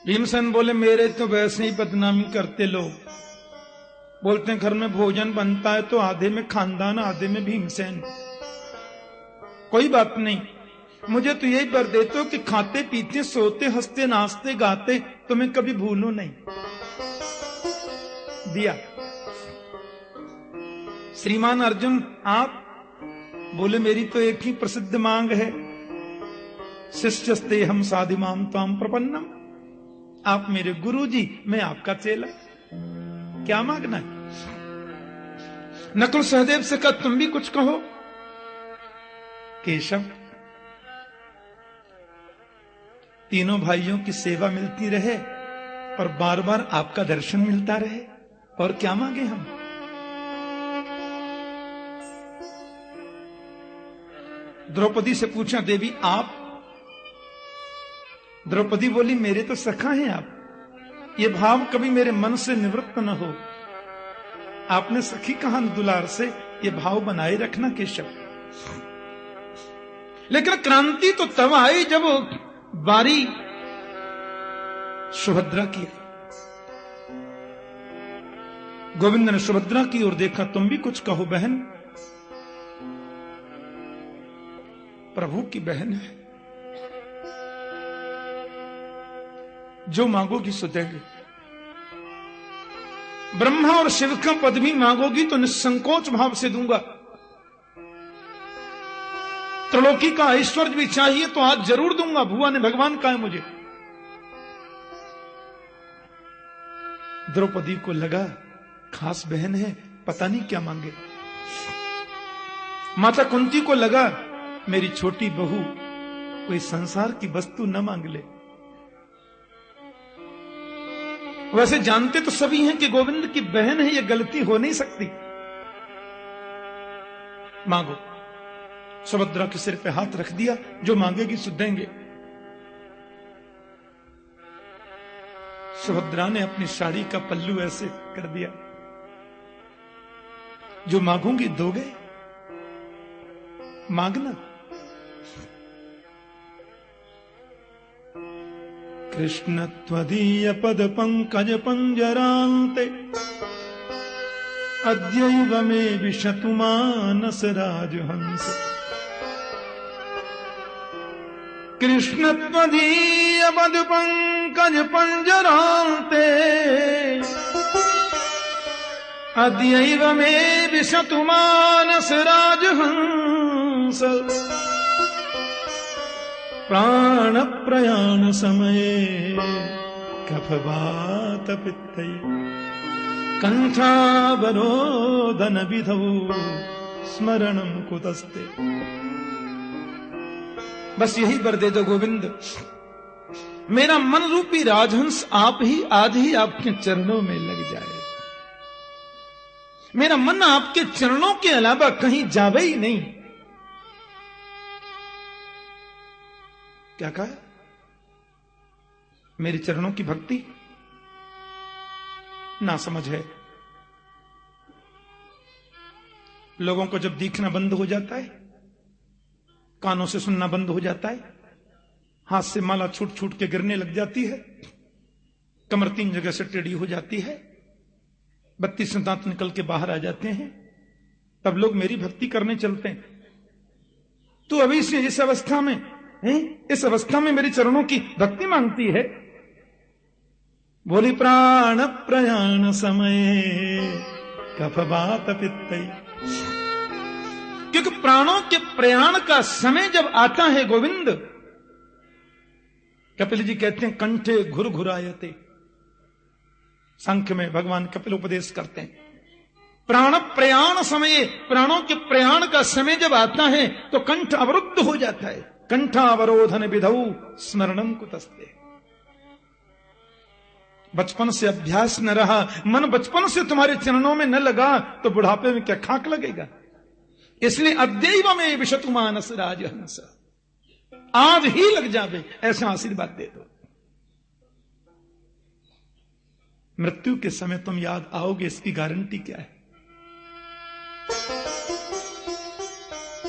भीमसेन बोले मेरे तो वैसे ही बदनामी करते लोग, बोलते हैं घर में भोजन बनता है तो आधे में खानदान आधे में भीमसेन। कोई बात नहीं, मुझे तो यही वर देते हो कि खाते पीते सोते हंसते नाचते गाते तुम्हें कभी भूलूं नहीं। दिया। श्रीमान अर्जुन आप बोले मेरी तो एक ही प्रसिद्ध मांग है, शिष्यस्ते हम साधिमाम ताम प्रपन्नम, आप मेरे गुरु जी मैं आपका चेला, क्या मांगना है? नकुल सहदेव से कहा तुम भी कुछ कहो। केशव तीनों भाइयों की सेवा मिलती रहे और बार बार आपका दर्शन मिलता रहे, और क्या मांगे हम? द्रौपदी से पूछा देवी आप? द्रौपदी बोली मेरे तो सखा हैं आप, ये भाव कभी मेरे मन से निवृत्त न हो। आपने सखी कहा दुलार से, ये भाव बनाए रखना केशव। लेकिन क्रांति तो तब आई जब बारी सुभद्रा की। गोविंद ने सुभद्रा की ओर देखा, तुम भी कुछ कहो बहन। प्रभु की बहन है, जो मांगोगी सो देंगे। ब्रह्मा और शिव का पद भी मांगोगी तो निसंकोच भाव से दूंगा। त्रिलोकी का ऐश्वर्य भी चाहिए तो आज जरूर दूंगा, भुआ ने भगवान कहा है मुझे। द्रौपदी को लगा खास बहन है, पता नहीं क्या मांगे। माता कुंती को लगा मेरी छोटी बहू कोई संसार की वस्तु न मांग ले। वैसे जानते तो सभी हैं कि गोविंद की बहन है, यह गलती हो नहीं सकती। मांगो। सुभद्रा के सिर पे हाथ रख दिया, जो मांगेगी सो देंगे। सुभद्रा ने अपनी साड़ी का पल्लू ऐसे कर दिया, जो मांगूंगी दोगे, मांगना। कृष्ण त्वदीय पद पंकज पंजरान्ते अद्यैव मे विशतु मानस राजहंस। कृष्ण त्वदीय पद पंकज पंजरान्ते अद्यैव मे विशतु मानस राजहंस। प्राण प्रयाण समये कफवात पित्तै कंठावरोधन विधौ स्मरणं कुतस्ते। बस यही वर दे दो गोविंद, मेरा मन रूपी राजहंस आप ही आज ही आपके चरणों में लग जाए। मेरा मन आपके चरणों के अलावा कहीं जावे ही नहीं। क्या कहा? मेरे चरणों की भक्ति ना समझ है। लोगों को जब दिखना बंद हो जाता है, कानों से सुनना बंद हो जाता है, हाथ से माला छूट छूट के गिरने लग जाती है, कमर 3 जगह से टेढ़ी हो जाती है, 32 दांत निकल के बाहर आ जाते हैं, तब लोग मेरी भक्ति करने चलते हैं। तू अभी से इस अवस्था में इस अवस्था में मेरी चरणों की भक्ति मांगती है। बोली प्राण प्रयाण समय कफवात पित्तै। क्योंकि प्राणों के प्रयाण का समय जब आता है गोविंद, कपिल जी कहते हैं कंठे घुर घुरायते। सांख्य में भगवान कपिल उपदेश करते हैं, प्राण प्रयाण समय, प्राणों के प्रयाण का समय जब आता है तो कंठ अवरुद्ध हो जाता है। कंठावरोधन विधौ स्मरणं कुतस्ते। बचपन से अभ्यास न रहा, मन बचपन से तुम्हारे चरणों में न लगा तो बुढ़ापे में क्या खाक लगेगा। इसलिए अद्यैव में विशतु मानस राजहंस, आज ही लग जावे, ऐसा आशीर्वाद दे दो। मृत्यु के समय तुम याद आओगे, इसकी गारंटी क्या है?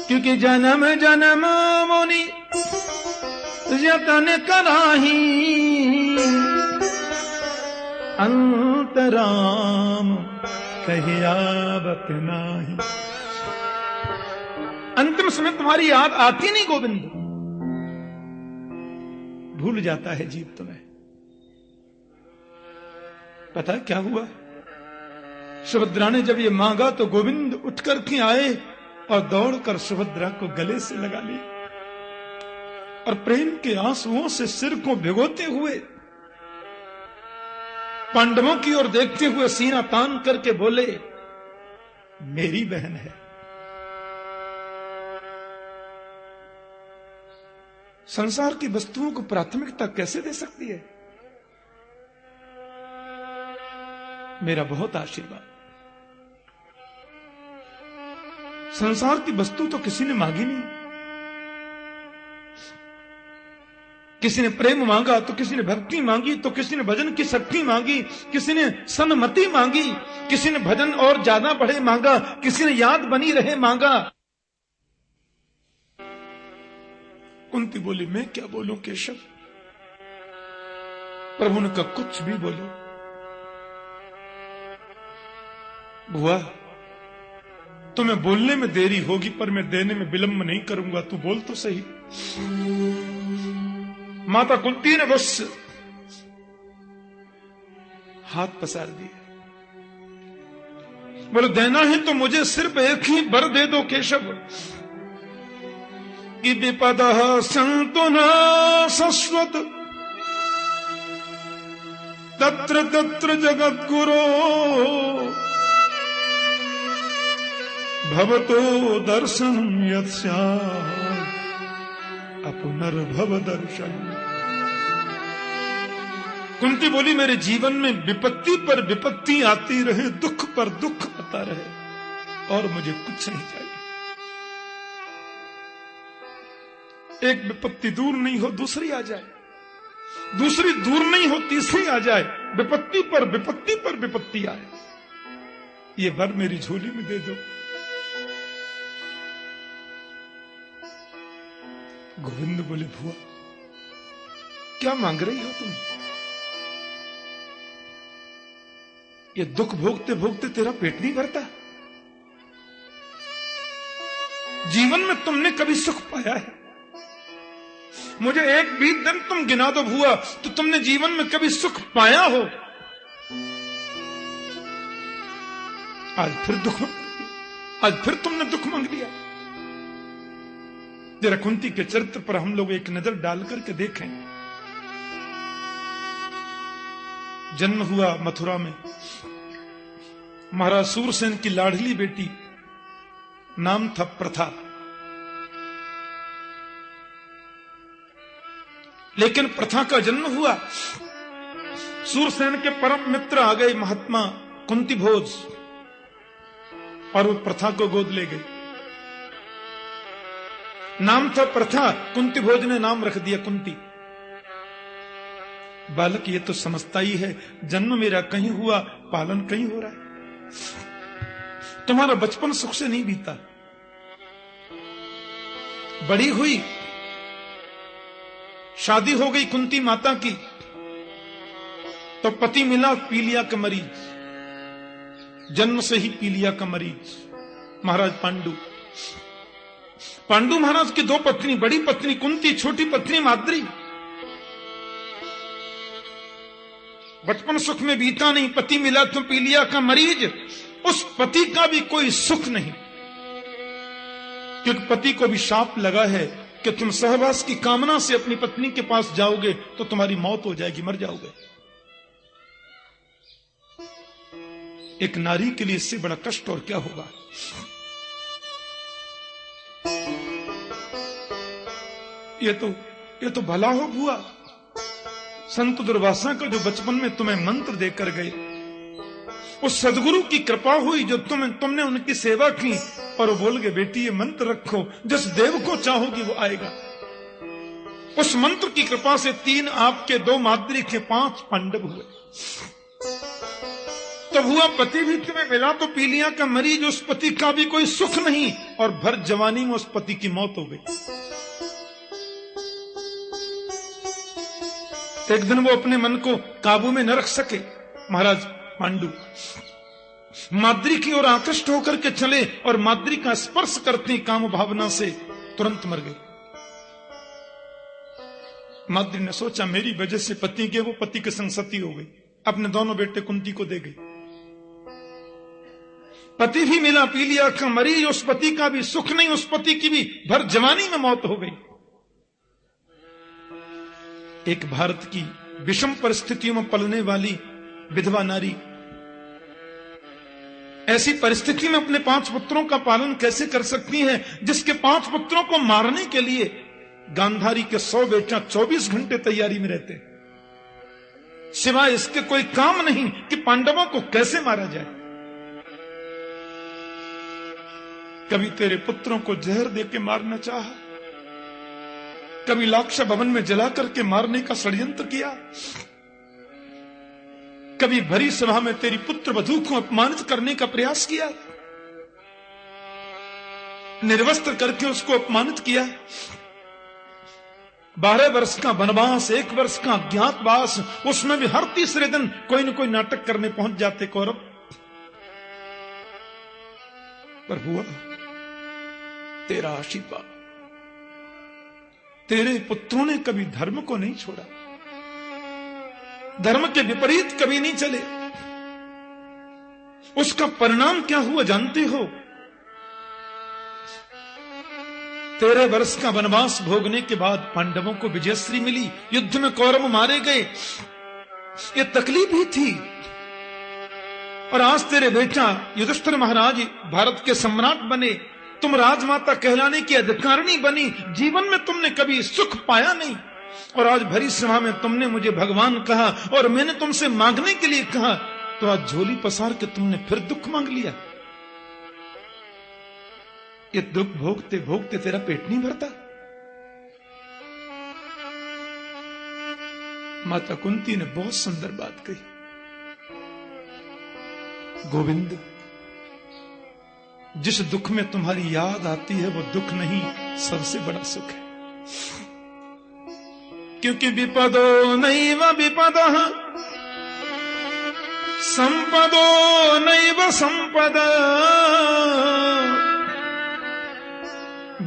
क्योंकि जन्म जन्म मुनि यतन कराही, अंतराम कहियावत नाही। अंतिम समय तुम्हारी याद आती नहीं गोविंद, भूल जाता है जीव तुम्हें। पता क्या हुआ? सुभद्रा ने जब ये मांगा तो गोविंद उठकर के आए और दौड़कर सुभद्रा को गले से लगा लिया और प्रेम के आंसुओं से सिर को भिगोते हुए पांडवों की ओर देखते हुए सीना तान करके बोले, मेरी बहन है। संसार की वस्तुओं को प्राथमिकता कैसे दे सकती है? मेरा बहुत आशीर्वाद। संसार की वस्तु तो किसी ने मांगी नहीं। किसी ने प्रेम मांगा तो किसी ने भक्ति मांगी, तो किसी ने भजन की शक्ति मांगी, किसी ने सन्मति मांगी, किसी ने भजन और ज्यादा बढ़े मांगा, किसी ने याद बनी रहे मांगा। कुंती बोली, मैं क्या बोलूं केशव? प्रभु ने कहा, कुछ भी बोलो। बुआ, तुम्हें बोलने में देरी होगी पर मैं देने में विलंब नहीं करूंगा, तू बोल तो सही। माता कुंती ने बस हाथ पसार दिए, बोले देना है तो मुझे सिर्फ एक ही वर दे दो केशव, कि विपदः सन्तु न शश्वत तत्र तत्र जगद्गुरो भवतो दर्शनम यत्स्यात् अपुनर्भव दर्शन। कुंती बोली, मेरे जीवन में विपत्ति पर विपत्ति आती रहे, दुख पर दुख आता रहे और मुझे कुछ नहीं चाहिए। एक विपत्ति दूर नहीं हो दूसरी आ जाए, दूसरी दूर नहीं हो तीसरी आ जाए, विपत्ति पर विपत्ति पर विपत्ति आए, ये वर मेरी झोली में दे दो। गोविंद बोले, भुआ क्या मांग रही हो तुम? ये दुख भोगते भोगते तेरा पेट नहीं भरता? जीवन में तुमने कभी सुख पाया है? मुझे एक भी दिन तुम गिना दो भुआ, तो तुमने जीवन में कभी सुख पाया हो? आज फिर दुख, आज फिर तुमने दुख मांग लिया। जरा कुंती के चरित्र पर हम लोग एक नजर डाल करके देखें। जन्म हुआ मथुरा में, महाराज सूरसेन की लाडली बेटी, नाम था प्रथा। लेकिन प्रथा का जन्म हुआ, सूरसेन के परम मित्र आ गए महात्मा कुंती भोज, और वो प्रथा को गोद ले गए। नाम था प्रथा, कुंती भोज ने नाम रख दिया कुंती। बालक ये तो समझता ही है, जन्म मेरा कहीं हुआ, पालन कहीं हो रहा है। तुम्हारा बचपन सुख से नहीं बीता। बड़ी हुई, शादी हो गई कुंती माता की, तो पति मिला पीलिया का मरीज, जन्म से ही पीलिया का मरीज, महाराज पांडु। पांडु महाराज की दो पत्नी, बड़ी पत्नी कुंती, छोटी पत्नी माद्री। बचपन सुख में बीता नहीं, पति मिला तो पीलिया का मरीज। उस पति का भी कोई सुख नहीं, क्योंकि पति को भी शाप लगा है कि तुम सहवास की कामना से अपनी पत्नी के पास जाओगे तो तुम्हारी मौत हो जाएगी, मर जाओगे। एक नारी के लिए इससे बड़ा कष्ट और क्या होगा। ये तो भला हो बुआ, संत दुर्वासा का जो बचपन में तुम्हें मंत्र देकर गए, उस सदगुरु की कृपा हुई जो तुमने उनकी सेवा की, और वो बोल गए बेटी ये मंत्र रखो, जिस देव को चाहोगी वो आएगा। उस मंत्र की कृपा से 3 आपके, 2 माद्री के 5 पांडव हुए। तो हुआ पति भी तुम्हें मिला तो पीलिया का मरीज, उस पति का भी कोई सुख नहीं, और भर जवानी में उस पति की मौत हो गई। एक दिन वो अपने मन को काबू में न रख सके, महाराज पांडु माद्री की ओर आकृष्ट होकर के चले और माद्री का स्पर्श करते काम भावना से तुरंत मर गए। माद्री ने सोचा मेरी वजह से पति के, वो पति के संग सती हो गई, अपने दोनों बेटे कुंती को दे गई। पति भी मिला पी लिया का मरी, उस पति का भी सुख नहीं, उस पति की भी भर जवानी में मौत हो गई। एक भारत की विषम परिस्थितियों में पलने वाली विधवा नारी ऐसी परिस्थिति में अपने 5 पुत्रों का पालन कैसे कर सकती है, जिसके 5 पुत्रों को मारने के लिए गांधारी के 100 बेटा 24 घंटे तैयारी में रहते, सिवाय इसके कोई काम नहीं कि पांडवों को कैसे मारा जाए। कभी तेरे पुत्रों को जहर देके मारना चाहा, कभी लाक्षा भवन में जला करके मारने का षड्यंत्र किया, कभी भरी सभा में तेरी पुत्र वधू को अपमानित करने का प्रयास किया, निर्वस्त्र करके उसको अपमानित किया। 12 वर्ष का वनवास, 1 वर्ष का अज्ञातवास, उसमें भी हर तीसरे दिन कोई न कोई नाटक करने पहुंच जाते कौरव। पर हुआ तेरा आशीर्वाद, तेरे पुत्रों ने कभी धर्म को नहीं छोड़ा, धर्म के विपरीत कभी नहीं चले। उसका परिणाम क्या हुआ जानते हो? 13 वर्ष का वनवास भोगने के बाद पांडवों को विजयश्री मिली, युद्ध में कौरव मारे गए, ये तकलीफ ही थी। और आज तेरे बेटा युधिष्ठिर महाराज भारत के सम्राट बने, तुम राजमाता कहलाने की अधिकारिणी बनी, जीवन में तुमने कभी सुख पाया नहीं, और आज भरी सभा में तुमने मुझे भगवान कहा और मैंने तुमसे मांगने के लिए कहा, तो आज झोली पसार के तुमने फिर दुख मांग लिया। ये दुख भोगते भोगते तेरा पेट नहीं भरता। माता कुंती ने बहुत सुंदर बात कही, गोविंद जिस दुख में तुम्हारी याद आती है वो दुख नहीं, सबसे बड़ा सुख है। क्योंकि विपदो नैव विपदः संपदो नैव संपदा,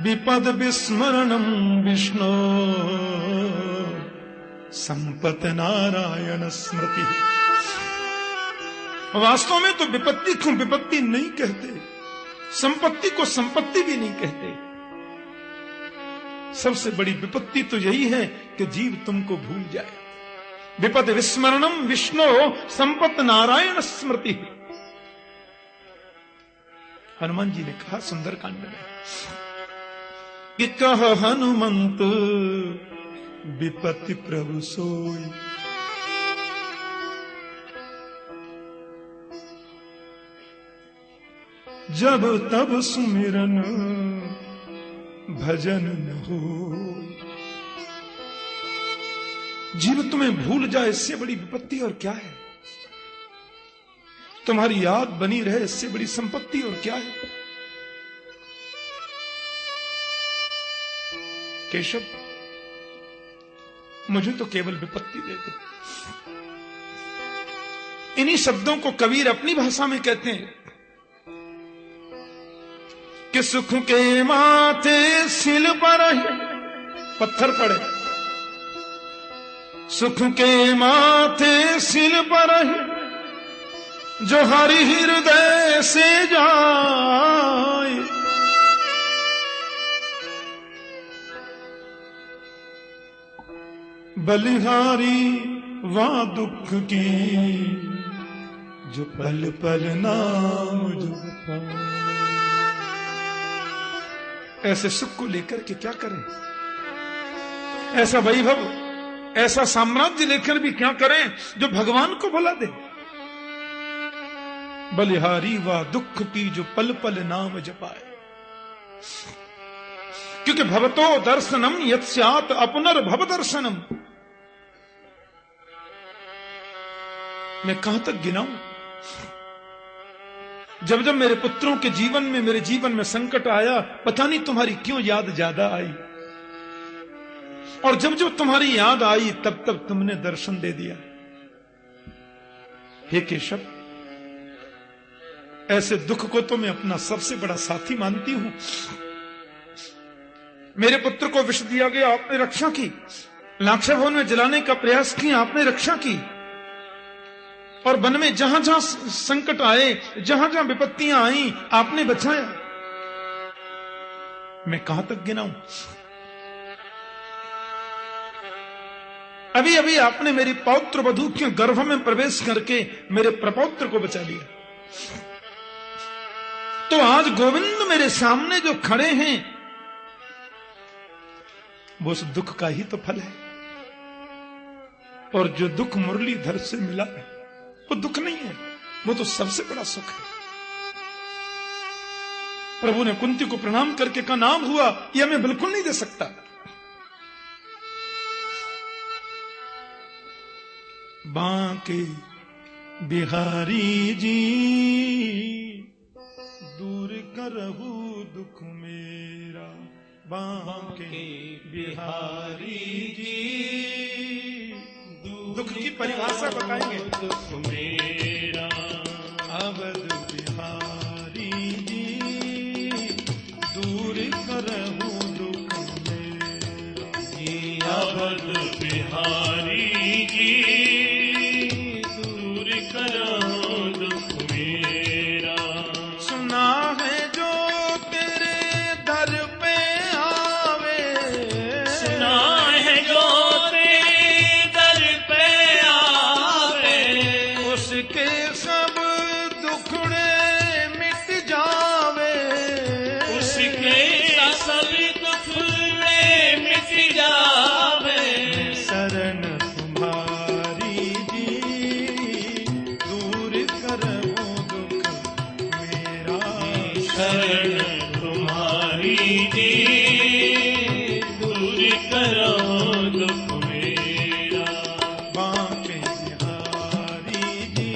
विपद विस्मरणं विष्णु संपत नारायण स्मृति। वास्तव में तो विपत्ति को विपत्ति नहीं कहते, संपत्ति को संपत्ति भी नहीं कहते। सबसे बड़ी विपत्ति तो यही है कि जीव तुमको भूल जाए। विपद विस्मरणम विष्णु संपत नारायण स्मृति। हनुमान जी ने कहा सुंदरकांड में कि कह हनुमंत विपत्ति प्रभु सोई, जब तब सुमिरन भजन न हो। जीव तुम्हें भूल जाए इससे बड़ी विपत्ति और क्या है, तुम्हारी याद बनी रहे इससे बड़ी संपत्ति और क्या है। केशव मुझे तो केवल विपत्ति दे दे। इन्हीं शब्दों को कबीर अपनी भाषा में कहते हैं कि सुख के माथे सिल पर पत्थर पड़े, सुख के माथे सिल पर जो हरि हृदय से जाए, बलिहारी वहां दुख की जो पल पल नाम जपा। ऐसे सुख को लेकर के क्या करें, ऐसा वैभव ऐसा साम्राज्य लेकर भी क्या करें जो भगवान को भुला दे। बलिहारी व दुख की जो पल पल नाम जपाए, क्योंकि भवतो दर्शनम यत्स्यात् अपनर्भव दर्शनम। मैं कहां तक गिनाऊं, जब जब मेरे पुत्रों के जीवन में मेरे जीवन में संकट आया, पता नहीं तुम्हारी क्यों याद ज्यादा आई, और जब जब तुम्हारी याद आई तब तब तुमने दर्शन दे दिया। हे केशव, ऐसे दुख को तो मैं अपना सबसे बड़ा साथी मानती हूं। मेरे पुत्र को विष दिया गया, आपने रक्षा की। लाक्षय भवन में जलाने का प्रयास किया, आपने रक्षा की। और वन में जहां जहां संकट आए, जहां जहां विपत्तियां आई, आपने बचाया। मैं कहां तक गिनाऊं? अभी अभी आपने मेरी पौत्र वधू के गर्भ में प्रवेश करके मेरे प्रपौत्र को बचा लिया। तो आज गोविंद मेरे सामने जो खड़े हैं, वो उस दुख का ही तो फल है। और जो दुख मुरलीधर से मिला है, वो दुख नहीं है, वो तो सबसे बड़ा सुख है। प्रभु ने कुंती को प्रणाम करके कहा, नाम हुआ यह मैं बिल्कुल नहीं दे सकता। बांके बिहारी जी दूर करहु दुख मेरा। बांके बिहारी जी दुख की परिभाषा बताएंगे। दुख मेरा अवध बिहारी जी दूर करहु दुख मेरा। अवध बिहारी जी दूर करो दुख मेरा। सुना है जो तेरे दर पे आवे, सुना है जो तेरे दर पे आवे, उसके सब दुखड़े मिट जावे। उसके सब दुखड़े मिट जावे। शरण तुम्हारी जी दूर करो दुख मेरा। शरण तुम्हारी जी दूर करो दुख मेरा। बांके बिहारी जी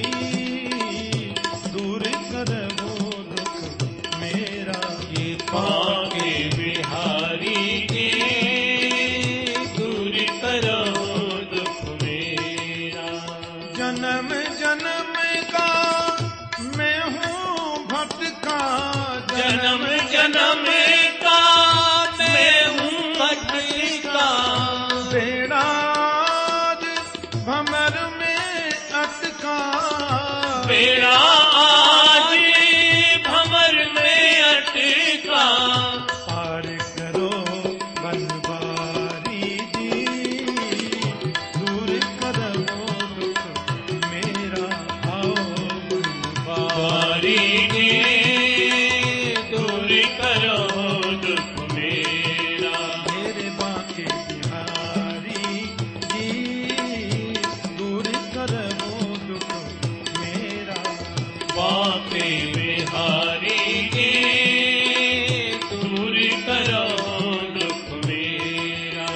दूर करो दुख मेरा। ये बांके बिहारी जी दूर करो दुख मेरा। जन्म जन्म का मैं हूँ भटका, जन्म जन्म का मैं हूँ भटका। बेड़ा आज भंवर में अटका। बेड़ा आज भंवर में अटका। पार करो बनवारी जी दूर करो दुख मेरा। आओ बारी जी दूर करो दुख मेरा। मेरे बांके बिहारी जी दूर करो दुख मेरा। बांके बिहारी जी दूर करो दुख मेरा।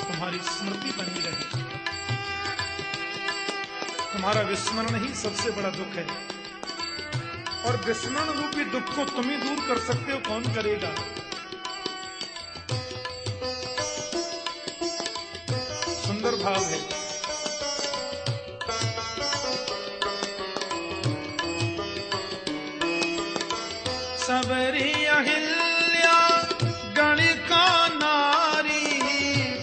तुम्हारी स्मृति बनी रहे। तुम्हारा विस्मरण ही सबसे बड़ा दुख है। और विस्मरण रूपी दुख को तुम ही दूर कर सकते हो, कौन करेगा? सुंदर भाव है। सबरी अहिल्या गणिका नारी।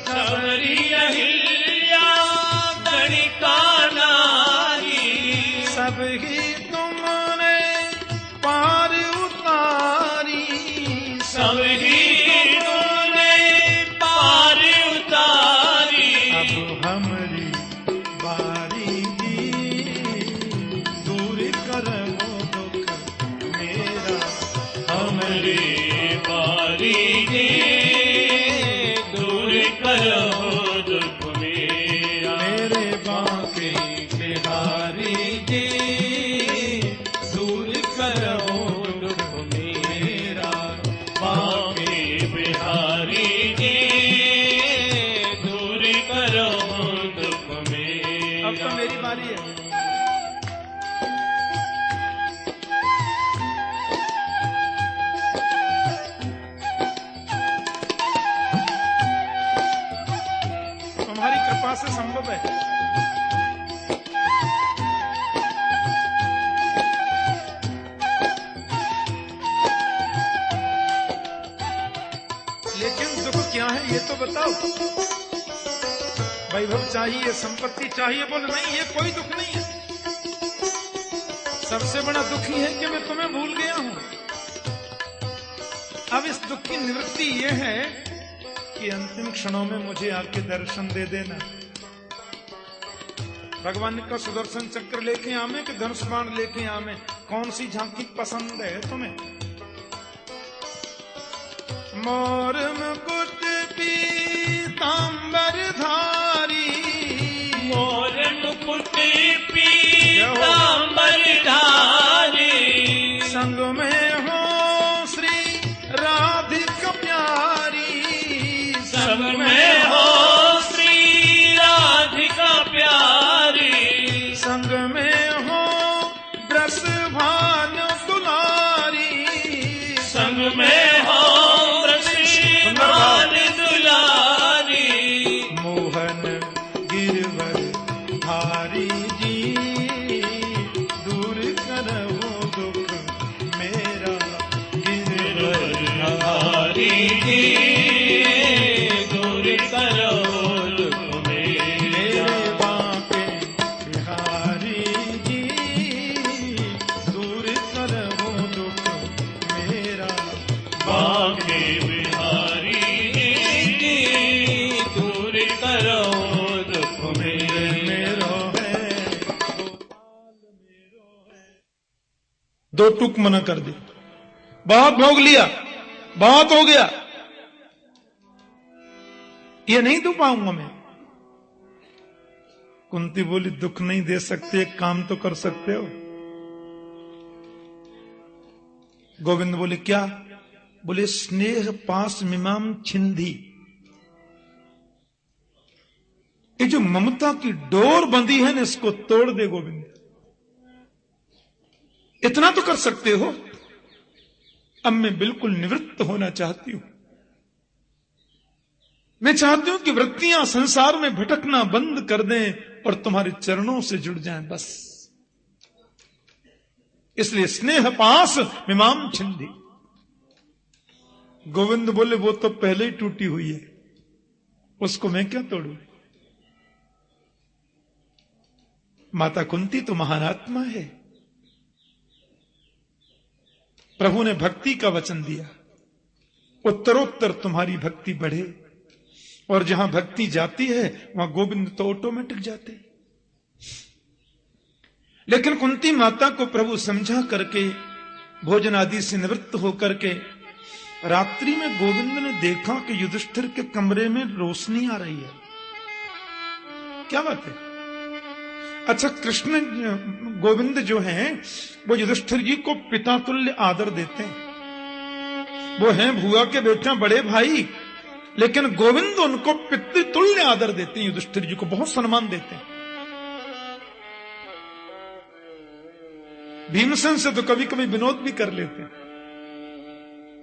सबरी अहिल्या गणिका नारी। सब ही तुमने पार उतारी। सब ही तुमने पार उतारी। अब हमारी बारी जी दूर करो दुख मेरा। हमरे बारी जी दूर करो दुख मेरा। मेरे बांके बिहारी जी ये तो बताओ। वैभव चाहिए, संपत्ति चाहिए, बोले नहीं ये कोई दुख नहीं है। सबसे बड़ा दुख ही है कि मैं तुम्हें भूल गया हूं। अब इस दुख की निवृत्ति ये है कि अंतिम क्षणों में मुझे आके दर्शन दे देना। भगवान का सुदर्शन चक्र लेके आवे कि धनुष बाण लेके आवे, कौन सी झांकी पसंद है तुम्हें? मोर मुकुट पीतांबर धारी, मोर मुकुट पीतांबर धारी, संग में हो श्री राधिका प्यारी, संग में हो श्री राधिका प्यारी, संग में हो ब्रस भान दुलारी, संग में हो ब्रजभान दुलारी, मोहन गिरवर धारी जी, दूर करो दुख मेरा गिरवर धारी जी, दूर करो दुख मेरा, बांके बिहारी जी, दूर करो दुख मेरा, बांके बिहारी जी, दूर करो दुख मेरा। मेरो है गोपाल मेरो है। दो टूक मना कर दी, बहुत भोग लिया, बहुत हो गया, ये नहीं दो पाऊंगा मैं। कुंती बोली दुख नहीं दे सकते, एक काम तो कर सकते हो। गोविंद बोले क्या? बोले स्नेह पास मिमाम छिंदी, ये जो ममता की डोर बंधी है ना, इसको तोड़ दे गोविंद। इतना तो कर सकते हो। अब मैं बिल्कुल निवृत्त होना चाहती हूं। मैं चाहती हूं कि वृत्तियां संसार में भटकना बंद कर दें और तुम्हारे चरणों से जुड़ जाएं, बस। इसलिए स्नेह पास मिमाम छिंदी। गोविंद बोले वो तो पहले ही टूटी हुई है, उसको मैं क्या तोड़ू? माता कुंती तो महान आत्मा है। प्रभु ने भक्ति का वचन दिया, उत्तरोत्तर तुम्हारी भक्ति बढ़े, और जहां भक्ति जाती है वहां गोविंद तो ऑटोमेटिक जाते। लेकिन कुंती माता को प्रभु समझा करके भोजन आदि से निवृत्त होकर के रात्रि में गोविंद ने देखा कि युधिष्ठिर के कमरे में रोशनी आ रही है। क्या बात है? अच्छा, कृष्ण गोविंद जो हैं वो युधिष्ठिर जी को पिता तुल्य आदर देते हैं। वो हैं भुआ के बेटा, बड़े भाई, लेकिन गोविंद उनको पितृतुल्य आदर देते हैं। युधिष्ठिर जी को बहुत सम्मान देते हैं। भीमसेन से तो कभी कभी विनोद भी कर लेते हैं,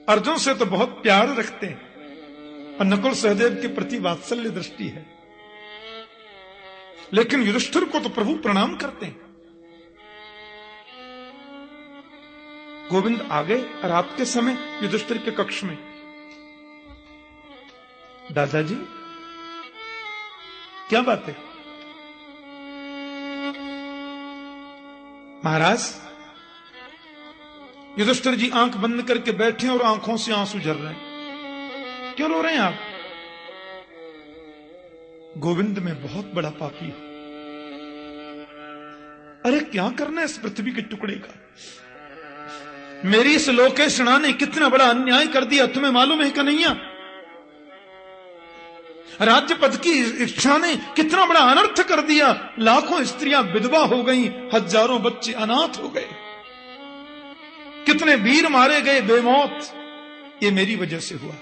अर्जुन से तो बहुत प्यार रखते हैं, और नकुल सहदेव के प्रति वात्सल्य दृष्टि है। लेकिन युधिष्ठिर को तो प्रभु प्रणाम करते हैं। गोविंद आ गए रात के समय युधिष्ठिर के कक्ष में। दादाजी क्या बात है? महाराज, युधिष्ठिर जी आंख बंद करके बैठे और आंखों से आंसू झर रहे हैं। क्यों रो रहे हैं आप? गोविंद में बहुत बड़ा पापी हूं। अरे क्या करना है इस पृथ्वी के टुकड़े का? मेरी इस लोकेशना ने कितना बड़ा अन्याय कर दिया, तुम्हें मालूम है कन्हैया? राज्य पद की इच्छा ने कितना बड़ा अनर्थ कर दिया। लाखों स्त्रियां विधवा हो गईं, हजारों बच्चे अनाथ हो गए, कितने वीर मारे गए बेमौत। ये मेरी वजह से हुआ,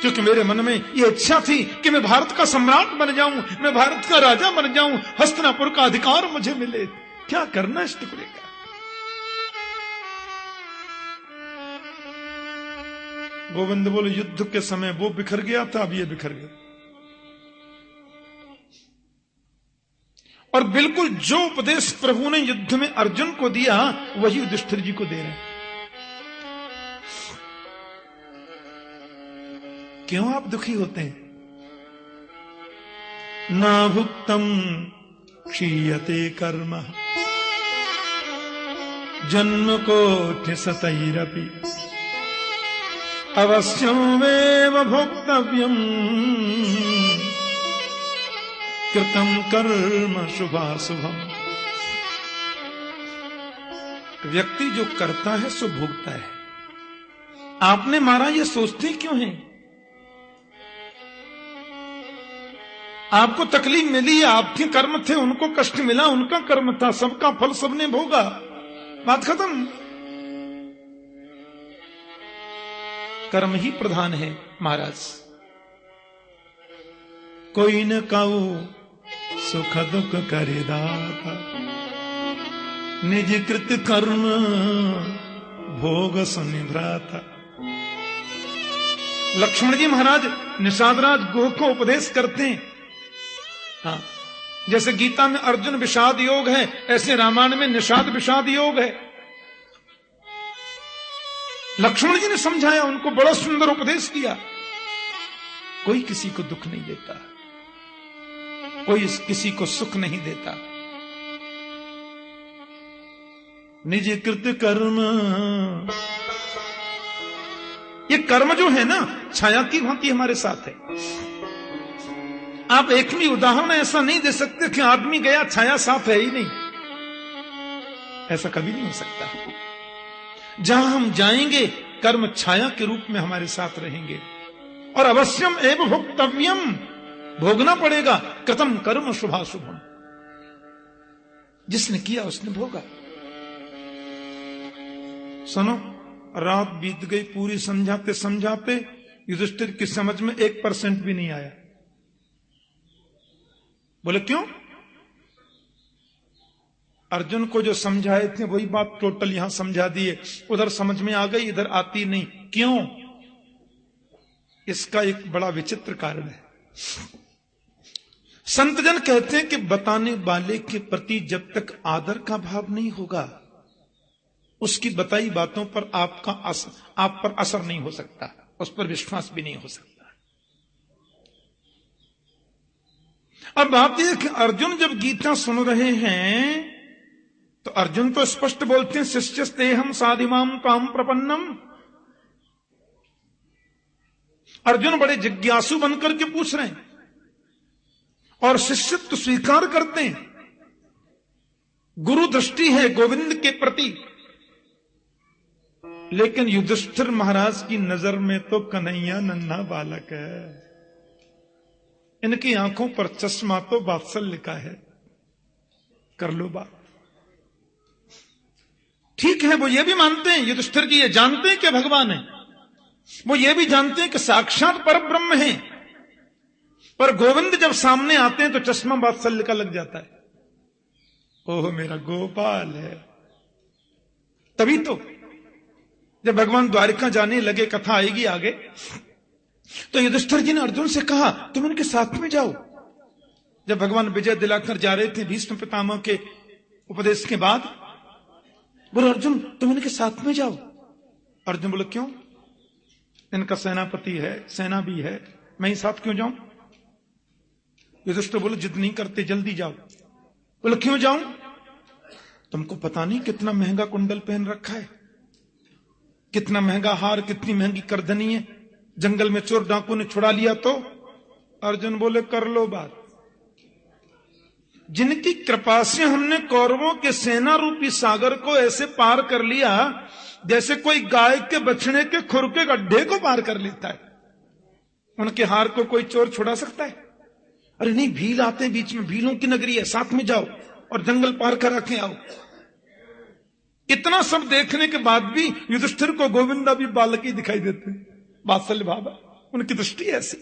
क्योंकि मेरे मन में यह इच्छा थी कि मैं भारत का सम्राट बन जाऊं, मैं भारत का राजा बन जाऊं, हस्तिनापुर का अधिकार मुझे मिले। क्या करना इस टुकड़े का? गोविंद बोले युद्ध के समय वो बिखर गया था, अब ये बिखर गया। और बिल्कुल जो उपदेश प्रभु ने युद्ध में अर्जुन को दिया वही युधिष्ठिर जी को दे रहे हैं। क्यों आप दुखी होते हैं? ना भुक्तम क्षीयते कर्म जन्म कोटि शतैरपि अवश्यमेव भोक्तव्यम कृतं कर्म शुभाशुभम। व्यक्ति जो करता है सो भोगता है। आपने मारा ये सोचते क्यों हैं? आपको तकलीफ मिली, आपके कर्म थे, उनको कष्ट मिला, उनका कर्म था, सबका फल सबने भोगा, बात खत्म। कर्म ही प्रधान है महाराज। कोई न काऊ सुख दुख करे दाता निज कृत कर्म भोग सुनिभ्राता। लक्ष्मण जी महाराज निषादराज गोह को उपदेश करते हैं। हाँ, जैसे गीता में अर्जुन विषाद योग है, ऐसे रामायण में निषाद विषाद योग है। लक्ष्मण जी ने समझाया, उनको बड़ा सुंदर उपदेश किया। कोई किसी को दुख नहीं देता, कोई किसी को सुख नहीं देता। निज कृत कर्म, ये कर्म जो है ना छाया की भांति हमारे साथ है। आप एक भी उदाहरण ऐसा नहीं दे सकते कि आदमी गया छाया साथ है ही नहीं, ऐसा कभी नहीं हो सकता। जहां हम जाएंगे कर्म छाया के रूप में हमारे साथ रहेंगे। और अवश्यम एवं भोक्तव्यम, भोगना पड़ेगा। कृतम कर्म शुभाशुभम, जिसने किया उसने भोगा। सुनो, रात बीत गई पूरी समझाते समझाते युधिष्ठिर की समझ में 1% भी नहीं आया। बोले क्यों? अर्जुन को जो समझाए थे वही बात टोटल यहां समझा दिए, उधर समझ में आ गई, इधर आती नहीं। क्यों? इसका एक बड़ा विचित्र कारण है। संतजन कहते हैं कि बताने वाले के प्रति जब तक आदर का भाव नहीं होगा, उसकी बताई बातों पर आप पर असर नहीं हो सकता, उस पर विश्वास भी नहीं हो सकता। अब बात यह कि अर्जुन जब गीता सुन रहे हैं तो अर्जुन तो स्पष्ट बोलते हैं, शिष्यस्तेहम साधिमाम ताम प्रपन्नम। अर्जुन बड़े जिज्ञासु बनकर के पूछ रहे हैं और शिष्यत्व स्वीकार करते हैं। गुरु दृष्टि है गोविंद के प्रति। लेकिन युधिष्ठिर महाराज की नजर में तो कन्हैया नन्हा बालक है। इनकी आंखों पर चश्मा तो वात्सल्य का है। कर लो बात। ठीक है, वो ये भी मानते हैं, युधिष्ठिर जी ये जानते हैं कि भगवान है, वो ये भी जानते हैं कि साक्षात परब्रह्म है, पर गोविंद जब सामने आते हैं तो चश्मा वात्सल्य का लग जाता है। ओह मेरा गोपाल है। तभी तो जब भगवान द्वारिका जाने लगे, कथा आएगी आगे, तो युधिष्ठिर जी ने अर्जुन से कहा तुम इनके साथ में जाओ। जब भगवान विजय दिलाकर जा रहे थे भीष्म पितामह के उपदेश के बाद, बोले अर्जुन तुम इनके साथ में जाओ। अर्जुन बोले क्यों? इनका सेनापति है, सेना भी है, मैं ही साथ क्यों जाऊं? युधिष्ठिर बोले जिद नहीं करते, जल्दी जाओ। बोले क्यों जाऊं? तुमको पता नहीं कितना महंगा कुंडल पहन रखा है, कितना महंगा हार, कितनी महंगी करधनी है, जंगल में चोर डाकू ने छुड़ा लिया तो? अर्जुन बोले कर लो बात। जिनकी कृपा से हमने कौरवों के सेना रूपी सागर को ऐसे पार कर लिया जैसे कोई गाय के बछड़े के खुर के गड्ढे को पार कर लेता है, उनके हार को कोई चोर छुड़ा सकता है? अरे नहीं, भील आते हैं बीच में, भीलों की नगरी है, साथ में जाओ और जंगल पार करा के आओ। इतना सब देखने के बाद भी युधिष्ठिर को गोविंदा भी बालक ही दिखाई देते हैं। वात्सल्य भाव, उनकी दृष्टि ऐसी।